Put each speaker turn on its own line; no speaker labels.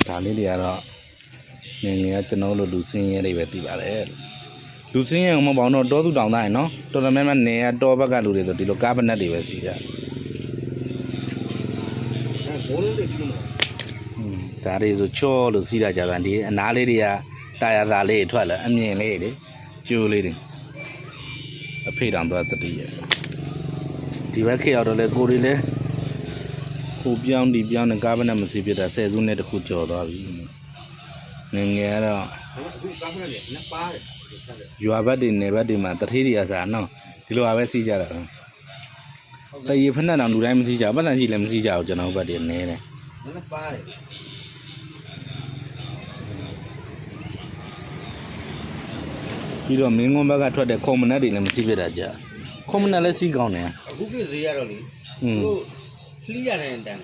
ဒါလေးတွေကတော့ငယ်ငယ်ကကျွန်တော်တို့လူစင်းရဲတွေပဲတည်ပါတယ်လူစင်းရဲမပေါ့တော့တောသူတောင်သားရယ်နော်တော်တော်များများနေရတောဘက်ကလူတွေဆိုဒီလိုကားပနက်တွေပဲစီကြ
ဘိုးလေးတွေစီးလို့
ဒါတွေဆိုချောလို့စီးတာကြတာဒီအနားလေးတွေကတာယာသားလေးထွက်လာအမြင်လေးတွေကျိုးလေးတွေအဖေတောင်သွားတတိရဒီဘက်ခေတ်ရောက်တော့လေကိုတွေလည်းကိုပြောင်းဒီပြောင်းနဲ့ကားပနက်မစီပြတာဆယ်စုနှစ်တခုကျော်သွားပြီငယ်ငယ်ကတော့
အခုကားဖက်နဲ့နှစ်ပါတယ်
ရွာဘက်တွေနယ်ဘက်တွေမှာတထေးတွေကစားနော်ဒီလိုပါပဲစီးကြတာတရေဖက်နဲ့တောင်လူတိုင်းမစီးကြပတ်စံရှိလည်းမစီးကြဘူးကျွန်တော်ဘက်တွေနဲတယ်
နှစ်ပါတယ်
ပြီးတော့မင်းကုန်းဘက်ကထွက်တဲ့ခုံမနက်တွေလည်းမစီးပြတာကြာခုံမနက်လည်းစီးကောင်းတယ်
အခုကဈေးရတော့လေသူတို့လှီးရတယ်တန်း